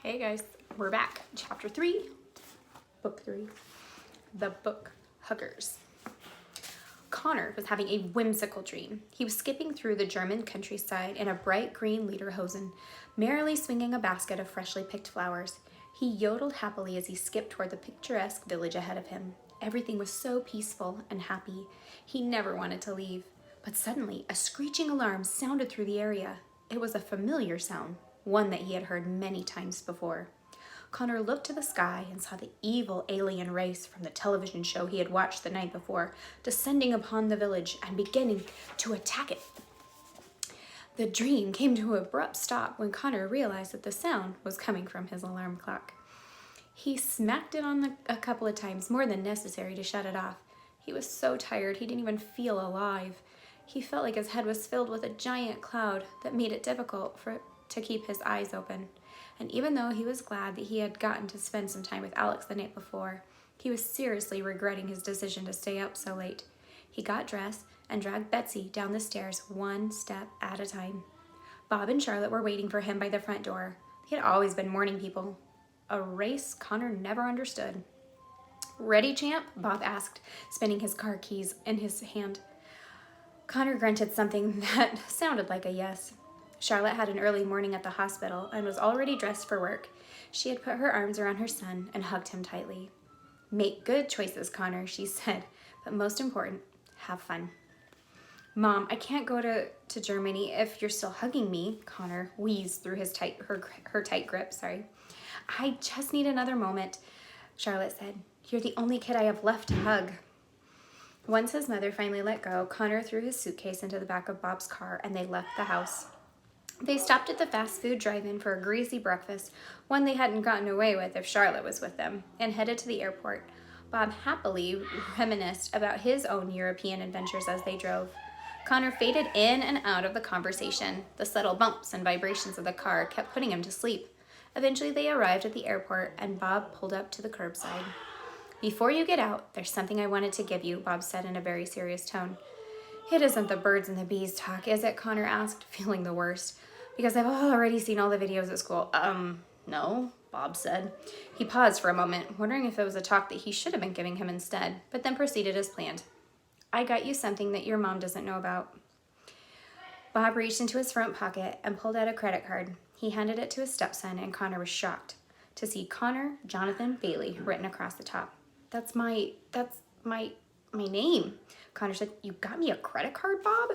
Hey guys, we're back. Chapter 3, Book 3, The Book Huggers. Connor was having a whimsical dream. He was skipping through the German countryside in a bright green lederhosen, merrily swinging a basket of freshly picked flowers. He yodeled happily as he skipped toward the picturesque village ahead of him. Everything was so peaceful and happy. He never wanted to leave. But suddenly, a screeching alarm sounded through the area. It was a familiar sound, one that he had heard many times before. Connor looked to the sky and saw the evil alien race from the television show he had watched the night before descending upon the village and beginning to attack it. The dream came to an abrupt stop when Connor realized that the sound was coming from his alarm clock. He smacked it on a couple of times, more than necessary to shut it off. He was so tired he didn't even feel alive. He felt like his head was filled with a giant cloud that made it difficult to keep his eyes open. And even though he was glad that he had gotten to spend some time with Alex the night before, he was seriously regretting his decision to stay up so late. He got dressed and dragged Betsy down the stairs one step at a time. Bob and Charlotte were waiting for him by the front door. He had always been morning people, a race Connor never understood. "Ready, champ?" Bob asked, spinning his car keys in his hand. Connor grunted something that sounded like a yes. Charlotte had an early morning at the hospital and was already dressed for work. She had put her arms around her son and hugged him tightly. "Make good choices, Connor," she said, "but most important, have fun." "Mom, I can't go to Germany if you're still hugging me," Connor wheezed through her tight grip. "I just need another moment," Charlotte said. "You're the only kid I have left to hug." Once his mother finally let go, Connor threw his suitcase into the back of Bob's car and they left the house. They stopped at the fast food drive-in for a greasy breakfast, one they hadn't gotten away with if Charlotte was with them, and headed to the airport. Bob happily reminisced about his own European adventures as they drove. Connor faded in and out of the conversation. The subtle bumps and vibrations of the car kept putting him to sleep. Eventually they arrived at the airport and Bob pulled up to the curbside. "Before you get out, there's something I wanted to give you," Bob said in a very serious tone. "It isn't the birds and the bees talk, is it?" Connor asked, feeling the worst. "Because I've already seen all the videos at school." No," Bob said. He paused for a moment, wondering if it was a talk that he should have been giving him instead, but then proceeded as planned. "I got you something that your mom doesn't know about." Bob reached into his front pocket and pulled out a credit card. He handed it to his stepson, and Connor was shocked to see Connor Jonathan Bailey written across the top. That's my name," Connor said. "You got me a credit card, Bob?"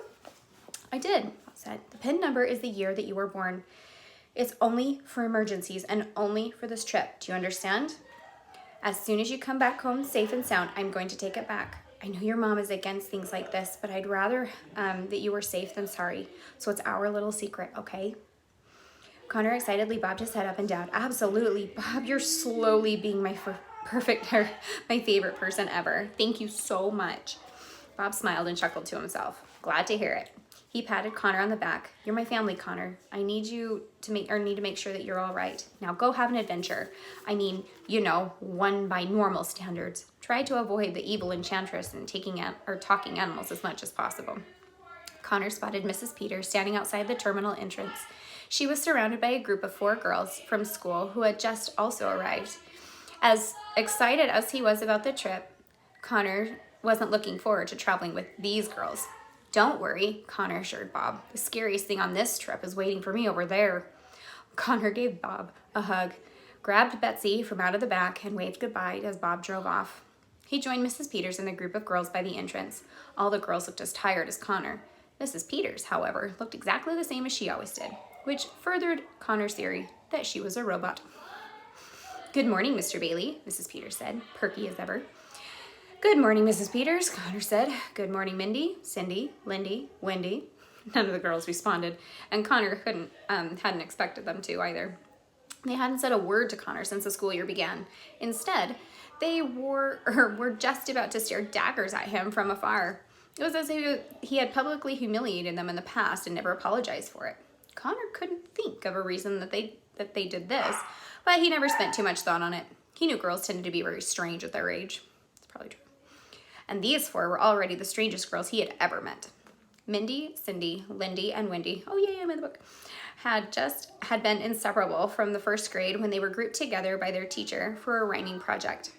"I did," Bob said. "The PIN number is the year that you were born. It's only for emergencies and only for this trip. Do you understand? As soon as you come back home safe and sound, I'm going to take it back. I know your mom is against things like this, but I'd rather that you were safe than sorry. So it's our little secret, okay?" Connor excitedly bobbed his head up and down. "Absolutely, Bob, you're slowly being my favorite person ever. Thank you so much." Bob smiled and chuckled to himself. "Glad to hear it." He patted Connor on the back. "You're my family, Connor. I need to make sure that you're all right. Now go have an adventure. I mean, one by normal standards. Try to avoid the evil enchantress and talking animals as much as possible." Connor spotted Mrs. Peters standing outside the terminal entrance. She was surrounded by a group of 4 girls from school who had just also arrived. As excited as he was about the trip, Connor wasn't looking forward to traveling with these girls. "Don't worry," Connor assured Bob. "The scariest thing on this trip is waiting for me over there." Connor gave Bob a hug, grabbed Betsy from out of the back, and waved goodbye as Bob drove off. He joined Mrs. Peters and the group of girls by the entrance. All the girls looked as tired as Connor. Mrs. Peters, however, looked exactly the same as she always did, which furthered Connor's theory that she was a robot. "Good morning, Mr. Bailey," Mrs. Peters said, perky as ever. "Good morning, Mrs. Peters," Connor said. "Good morning, Mindy, Cindy, Lindy, Wendy." None of the girls responded, and Connor hadn't expected them to either. They hadn't said a word to Connor since the school year began. Instead, they were just about to stare daggers at him from afar. It was as if he had publicly humiliated them in the past and never apologized for it. Connor couldn't think of a reason that they did this, but he never spent too much thought on it. He knew girls tended to be very strange at their age. It's probably true. And these 4 were already the strangest girls he had ever met. Mindy, Cindy, Lindy, and Wendy, oh yay, I'm in the book, had been inseparable from the first grade when they were grouped together by their teacher for a rhyming project.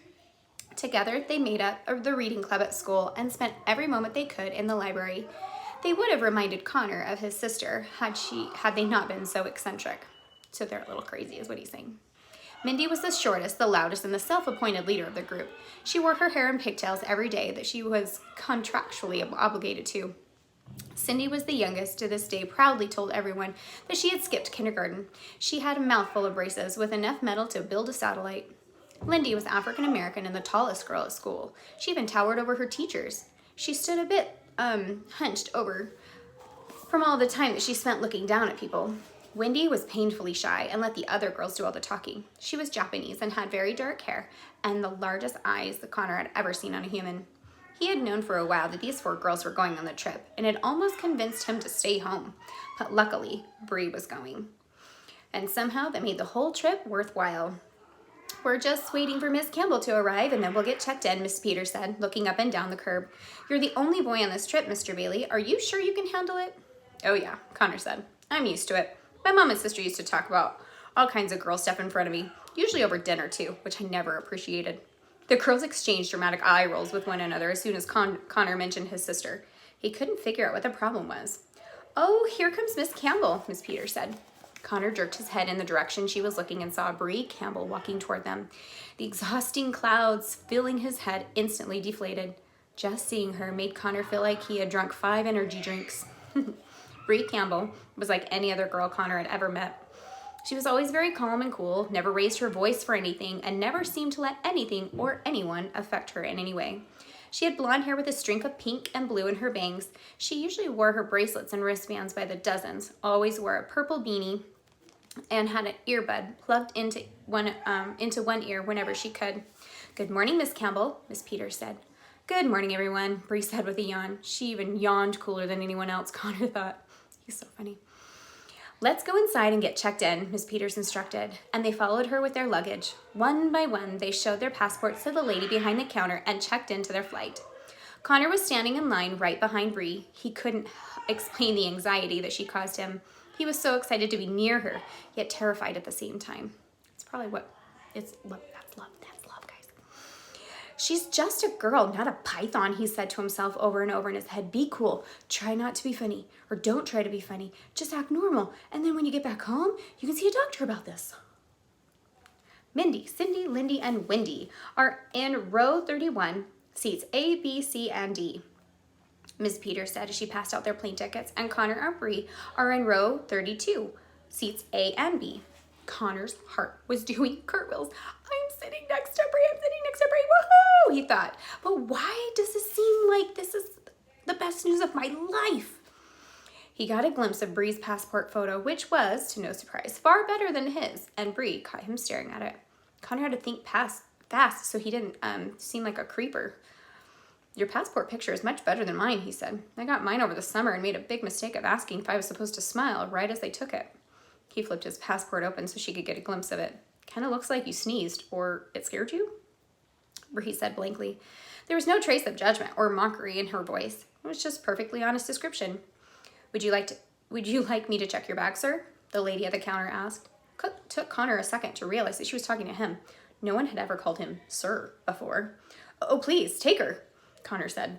Together, they made up the reading club at school and spent every moment they could in the library. They would have reminded Connor of his sister had they not been so eccentric. So they're a little crazy is what he's saying. Mindy was the shortest, the loudest, and the self-appointed leader of the group. She wore her hair in pigtails every day that she was contractually obligated to. Cindy was the youngest, to this day proudly told everyone that she had skipped kindergarten. She had a mouthful of braces with enough metal to build a satellite. Lindy was African American and the tallest girl at school. She even towered over her teachers. She stood a bit hunched over from all the time that she spent looking down at people. Wendy was painfully shy and let the other girls do all the talking. She was Japanese and had very dark hair and the largest eyes that Connor had ever seen on a human. He had known for a while that these 4 girls were going on the trip and had almost convinced him to stay home. But luckily, Bree was going. And somehow that made the whole trip worthwhile. "We're just waiting for Miss Campbell to arrive and then we'll get checked in," Miss Peters said, looking up and down the curb. "You're the only boy on this trip, Mr. Bailey. Are you sure you can handle it?" "Oh yeah," Connor said. "I'm used to it. My mom and sister used to talk about all kinds of girl stuff in front of me, usually over dinner too, which I never appreciated." The girls exchanged dramatic eye rolls with one another as soon as Connor mentioned his sister. He couldn't figure out what the problem was. "Oh, here comes Miss Campbell," Miss Peters said. Connor jerked his head in the direction she was looking and saw Bree Campbell walking toward them. The exhausting clouds filling his head instantly deflated. Just seeing her made Connor feel like he had drunk 5 energy drinks. Bree Campbell was like any other girl Connor had ever met. She was always very calm and cool, never raised her voice for anything, and never seemed to let anything or anyone affect her in any way. She had blonde hair with a streak of pink and blue in her bangs. She usually wore her bracelets and wristbands by the dozens, always wore a purple beanie, and had an earbud plugged into one ear whenever she could. "Good morning, Miss Campbell," Miss Peters said. "Good morning, everyone," Bree said with a yawn. She even yawned cooler than anyone else, Connor thought. He's so funny. "Let's go inside and get checked in," Miss Peters instructed, and they followed her with their luggage. One by one, they showed their passports to the lady behind the counter and checked into their flight. Connor was standing in line right behind Bree. He couldn't explain the anxiety that she caused him. He was so excited to be near her, yet terrified at the same time. It's probably it's love. That's love, guys. "She's just a girl, not a python," he said to himself over and over in his head. "Be cool. Try not to be funny. Or don't try to be funny. Just act normal. And then when you get back home, you can see a doctor about this." Mindy, Cindy, Lindy, and Wendy are in row 31, seats A, B, C, and D. Miss Peters said as she passed out their plane tickets, and Connor and Bree are in row 32, seats A and B. Connor's heart was doing cartwheels. "I'm sitting next to Bree, woohoo!" he thought. "But why does it seem like this is the best news of my life?" He got a glimpse of Bree's passport photo, which was, to no surprise, far better than his, and Bree caught him staring at it. Connor had to think fast so he didn't seem like a creeper. "Your passport picture is much better than mine," he said. "I got mine over the summer and made a big mistake of asking if I was supposed to smile right as they took it." He flipped his passport open so she could get a glimpse of it. "Kind of looks like you sneezed, or it scared you?" Bree said blankly. There was no trace of judgment or mockery in her voice. It was just perfectly honest description. Would you like me to check your bag, sir?" the lady at the counter asked. It took Connor a second to realize that she was talking to him. No one had ever called him sir before. "Oh, please, take her," Connor said,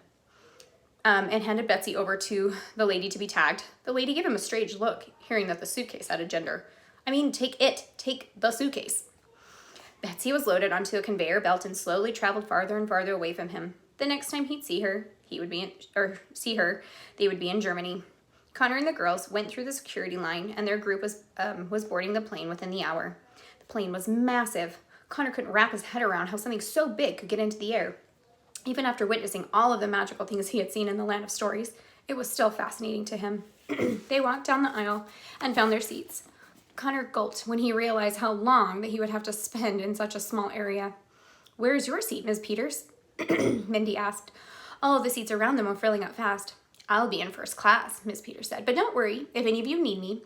and handed Betsy over to the lady to be tagged. The lady gave him a strange look, hearing that the suitcase had a gender. "I mean, take the suitcase." Betsy was loaded onto a conveyor belt and slowly traveled farther and farther away from him. The next time he'd see her, they would be in Germany. Connor and the girls went through the security line, and their group was boarding the plane within the hour. The plane was massive. Connor couldn't wrap his head around how something so big could get into the air. Even after witnessing all of the magical things he had seen in the land of stories, it was still fascinating to him. They walked down the aisle and found their seats. Connor gulped when he realized how long that he would have to spend in such a small area. "Where's your seat, Miss Peters?" Mindy asked. All of the seats around them were filling up fast. "I'll be in first class," Miss Peters said. "But don't worry, if any of you need me,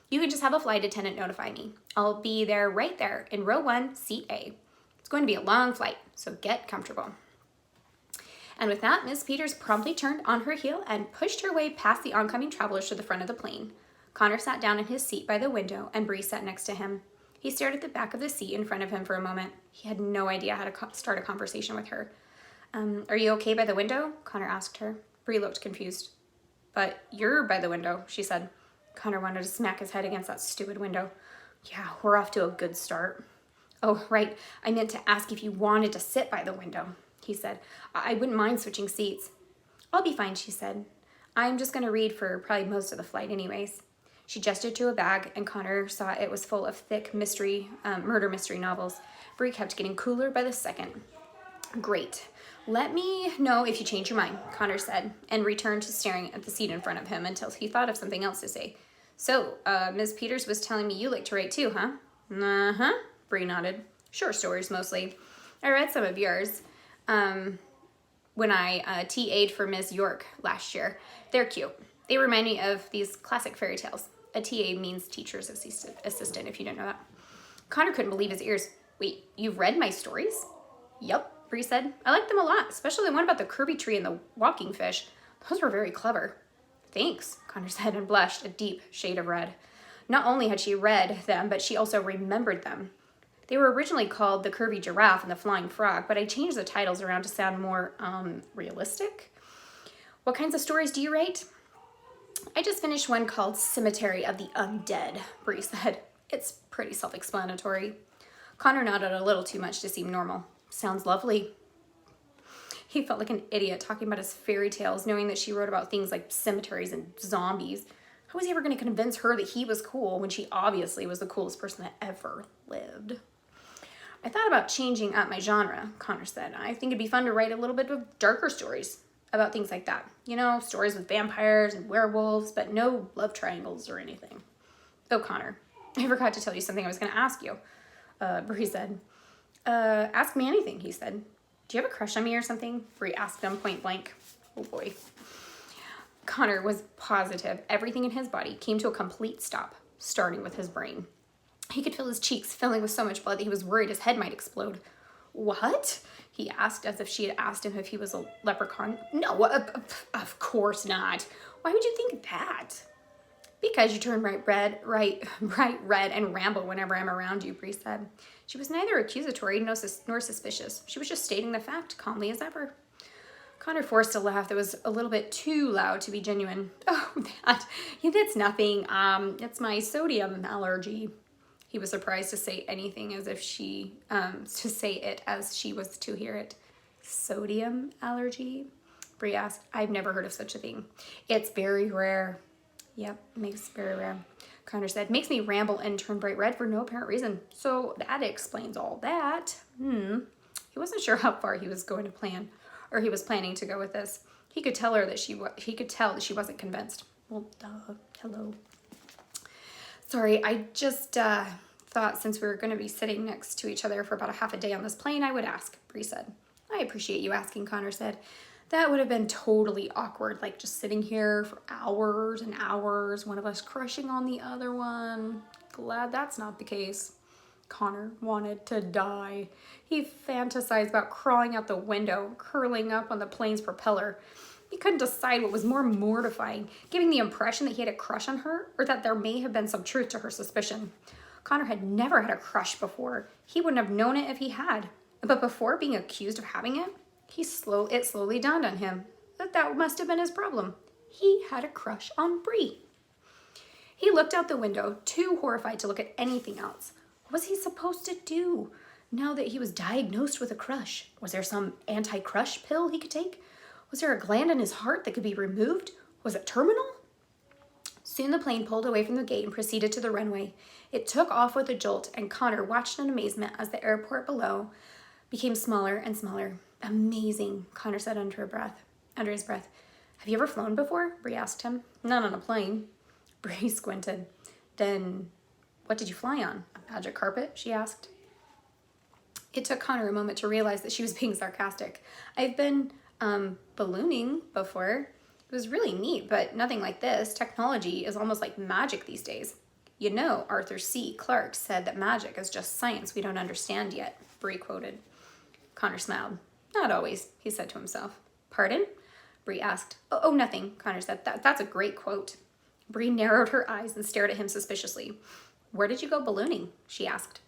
you can just have a flight attendant notify me. I'll be there right there in row 1, seat A. It's going to be a long flight, so get comfortable." And with that, Miss Peters promptly turned on her heel and pushed her way past the oncoming travelers to the front of the plane. Connor sat down in his seat by the window, and Bree sat next to him. He stared at the back of the seat in front of him for a moment. He had no idea how to start a conversation with her. Are you okay by the window? Connor asked her. Bree looked confused. But you're by the window, she said. Connor wanted to smack his head against that stupid window. Yeah, we're off to a good start. Oh, right. I meant to ask if you wanted to sit by the window, he said. I wouldn't mind switching seats. I'll be fine, she said. I'm just going to read for probably most of the flight anyways. She gestured to a bag, and Connor saw it was full of thick murder mystery novels. Bree kept getting cooler by the second. Great. Let me know if you change your mind, Connor said, and returned to staring at the seat in front of him until he thought of something else to say. So, Ms. Peters was telling me you like to write too, huh? Uh-huh, Bree nodded. Short stories, mostly. I read some of yours when I TA'd for Ms. York last year. They're cute. They remind me of these classic fairy tales. A TA means teacher's assistant, if you didn't know that. Connor couldn't believe his ears. Wait, you've read my stories? Yup, Bree said. I like them a lot, especially the one about the Kirby tree and the walking fish. Those were very clever. Thanks, Connor said and blushed a deep shade of red. Not only had she read them, but she also remembered them. They were originally called The Kirby Giraffe and The Flying Frog, but I changed the titles around to sound more, realistic. What kinds of stories do you write? I just finished one called Cemetery of the Undead, Bree said. It's pretty self-explanatory. Connor nodded a little too much to seem normal. Sounds lovely. He felt like an idiot talking about his fairy tales, knowing that she wrote about things like cemeteries and zombies. How was he ever going to convince her that he was cool when she obviously was the coolest person that ever lived? I thought about changing up my genre, Connor said. I think it'd be fun to write a little bit of darker stories about things like that. You know, stories with vampires and werewolves, but no love triangles or anything. Oh, Connor, I forgot to tell you something I was going to ask you, Bree said. Ask me anything, he said. Do you have a crush on me or something? Bree asked him point blank. Oh boy. Connor was positive everything in his body came to a complete stop, starting with his brain. He could feel his cheeks filling with so much blood that he was worried his head might explode. What? He asked, as if she had asked him if he was a leprechaun. No, of course not. Why would you think that? Because you turn bright red and ramble whenever I'm around you, Bree said. She was neither accusatory nor suspicious. She was just stating the fact, calmly as ever. Connor forced a laugh that was a little bit too loud to be genuine. Oh, that's nothing. It's my sodium allergy. He was surprised to say anything as if she was to hear it. Sodium allergy? Bree asked. I've never heard of such a thing. It's very rare. Yep, makes very rare. Connor said, makes me ramble and turn bright red for no apparent reason. So that explains all that. He wasn't sure how far he was planning to go with this. He could tell that she wasn't convinced. Well, duh. Hello. Sorry, I just thought since we were going to be sitting next to each other for about a half a day on this plane, I would ask, Bree said. I appreciate you asking, Connor said. That would have been totally awkward, like just sitting here for hours and hours, one of us crushing on the other one. Glad that's not the case. Connor wanted to die. He fantasized about crawling out the window, curling up on the plane's propeller. He couldn't decide what was more mortifying, giving the impression that he had a crush on her or that there may have been some truth to her suspicion. Connor had never had a crush before. He wouldn't have known it if he had. But before being accused of having it, it slowly dawned on him that must have been his problem. He had a crush on Bree. He looked out the window, too horrified to look at anything else. What was he supposed to do now that he was diagnosed with a crush? Was there some anti-crush pill he could take? Was there a gland in his heart that could be removed? Was it terminal? Soon the plane pulled away from the gate and proceeded to the runway. It took off with a jolt, and Connor watched in amazement as the airport below became smaller and smaller. Amazing, Connor said under his breath. Have you ever flown before? Bree asked him. Not on a plane. Bree squinted. Then what did you fly on? A magic carpet? She asked. It took Connor a moment to realize that she was being sarcastic. I've been ballooning before. It was really neat, but nothing like this. Technology is almost like magic these days. You know, Arthur C. Clarke said that magic is just science we don't understand yet, Bree quoted. Connor smiled. Not always, he said to himself. Pardon? Bree asked. Oh, nothing, Connor said. That's a great quote. Bree narrowed her eyes and stared at him suspiciously. Where did you go ballooning? She asked.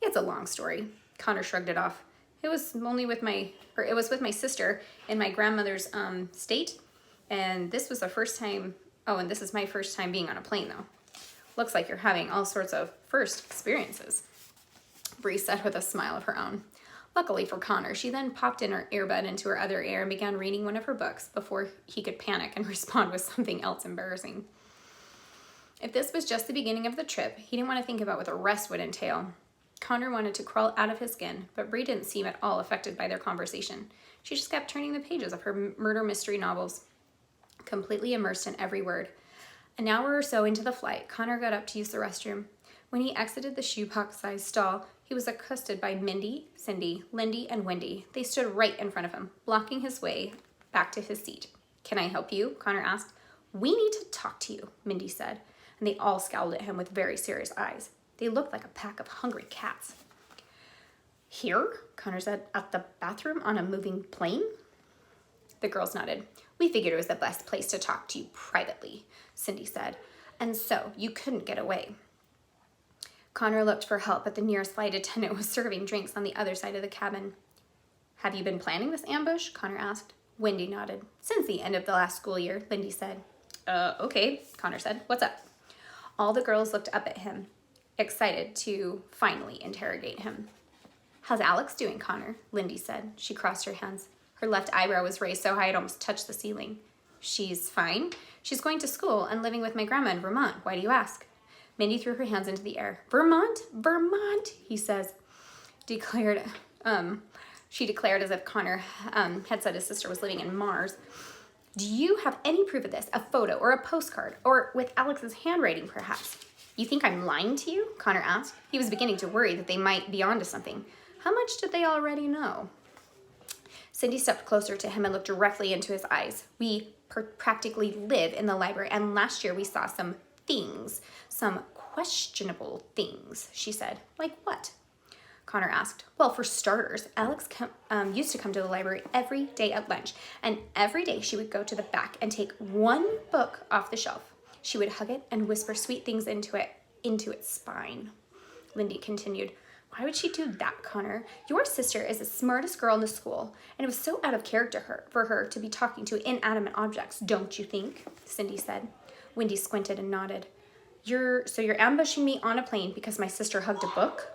It's a long story. Connor shrugged it off. It was with my sister in my grandmother's state, and this was the first time. Oh, and this is my first time being on a plane, though. Looks like you're having all sorts of first experiences, Bree said with a smile of her own. Luckily for Connor, she then popped in her earbud into her other ear and began reading one of her books before he could panic and respond with something else embarrassing. If this was just the beginning of the trip, he didn't want to think about what the rest would entail. Connor wanted to crawl out of his skin, but Bree didn't seem at all affected by their conversation. She just kept turning the pages of her murder mystery novels, completely immersed in every word. An hour or so into the flight, Connor got up to use the restroom. When he exited the shoebox-sized stall, he was accosted by Mindy, Cindy, Lindy, and Wendy. They stood right in front of him, blocking his way back to his seat. Can I help you? Connor asked. We need to talk to you, Mindy said, and they all scowled at him with very serious eyes. They looked like a pack of hungry cats. Here? Connor said. At the bathroom on a moving plane? The girls nodded. We figured it was the best place to talk to you privately, Cindy said. And so you couldn't get away. Connor looked for help, but the nearest flight attendant was serving drinks on the other side of the cabin. Have you been planning this ambush? Connor asked. Wendy nodded. Since the end of the last school year, Lindy said. Okay, Connor said. What's up? All the girls looked up at him, excited to finally interrogate him. How's Alex doing, Connor? Lindy said. She crossed her hands. Her left eyebrow was raised so high it almost touched the ceiling. She's fine. She's going to school and living with my grandma in Vermont. Why do you ask? Mindy threw her hands into the air. Vermont? Vermont, he says. She declared as if Connor had said his sister was living in Mars. Do you have any proof of this? A photo or a postcard? Or with Alex's handwriting, perhaps? You think I'm lying to you? Connor asked. He was beginning to worry that they might be onto something. How much did they already know? Cindy stepped closer to him and looked directly into his eyes. We practically live in the library, and last year we saw some things, some questionable things, she said. Like what? Connor asked. Well, for starters, Alex used to come to the library every day at lunch, and every day she would go to the back and take one book off the shelf. She would hug it and whisper sweet things into its spine. Lindy continued. Why would she do that, Connor? Your sister is the smartest girl in the school, and it was so out of character for her to be talking to inanimate objects, don't you think? Cindy said. Wendy squinted and nodded. You're ambushing me on a plane because my sister hugged a book?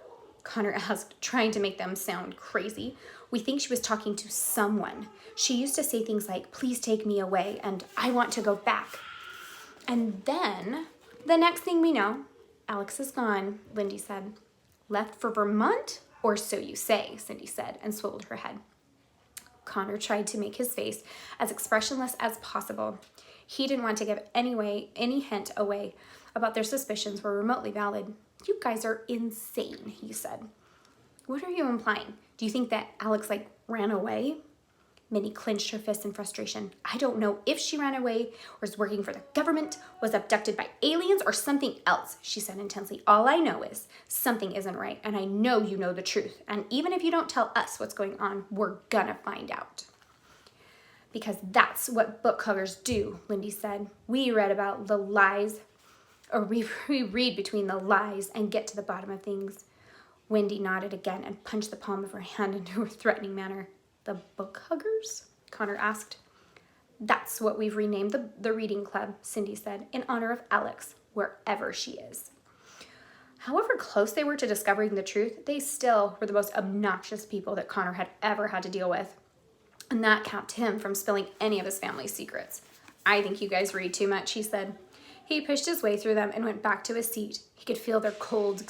Connor asked, trying to make them sound crazy. We think she was talking to someone. She used to say things like, please take me away, and I want to go back. And then, the next thing we know, Alex is gone, Lindy said. Left for Vermont? Or so you say, Cindy said, and swiveled her head. Connor tried to make his face as expressionless as possible. He didn't want to give any hint away about their suspicions were remotely valid. You guys are insane, he said. What are you implying? Do you think that Alex, ran away? Minnie clenched her fists in frustration. I don't know if she ran away, or is working for the government, was abducted by aliens, or something else, she said intensely. All I know is something isn't right, and I know you know the truth. And even if you don't tell us what's going on, we're gonna find out. Because that's what book huggers do, Lindy said. We read about the lies, or we read between the lies and get to the bottom of things. Wendy nodded again and punched the palm of her hand into a threatening manner. The book huggers? Connor asked. That's what we've renamed the reading club, Cindy said, in honor of Alex, wherever she is. However close they were to discovering the truth, they still were the most obnoxious people that Connor had ever had to deal with. And that kept him from spilling any of his family's secrets. I think you guys read too much, he said. He pushed his way through them and went back to his seat. He could feel their cold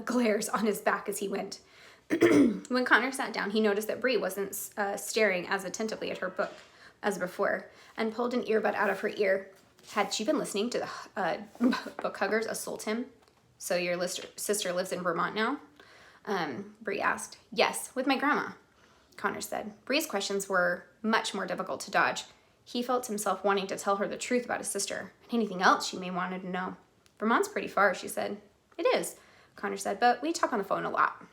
glares on his back as he went. When Connor sat down, he noticed that Bree wasn't staring as attentively at her book as before, and pulled an earbud out of her ear. Had she been listening to the book huggers assault him? So your sister lives in Vermont now? Bree asked. Yes, with my grandma, Connor said. Bree's questions were much more difficult to dodge. He felt himself wanting to tell her the truth about his sister, and anything else she may wanted to know. Vermont's pretty far, she said. It is, Connor said, but we talk on the phone a lot.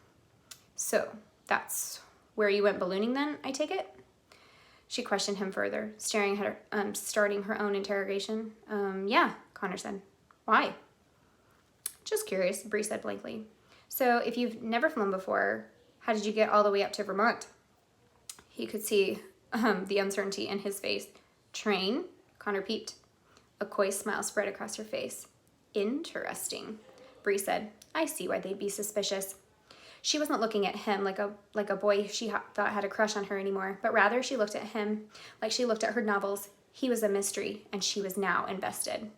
So, that's where you went ballooning then, I take it? She questioned him further, starting her own interrogation. Yeah, Connor said. Why? Just curious, Bree said blankly. So if you've never flown before, how did you get all the way up to Vermont? He could see the uncertainty in his face. Train? Connor peeped. A coy smile spread across her face. Interesting, Bree said. I see why they'd be suspicious. She wasn't looking at him like a boy she thought had a crush on her anymore, but rather she looked at him like she looked at her novels. He was a mystery, and she was now invested.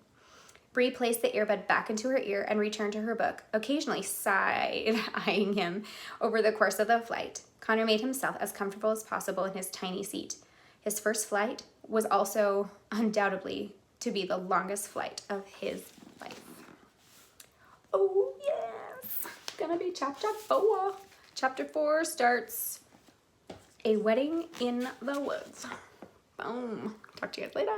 Bree placed the earbud back into her ear and returned to her book, occasionally side-eyeing him over the course of the flight. Connor made himself as comfortable as possible in his tiny seat. His first flight was also undoubtedly to be the longest flight of his life. Oh, yes! It's gonna be chapter 4. Chapter 4 starts A Wedding in the Woods. Boom. Talk to you guys later.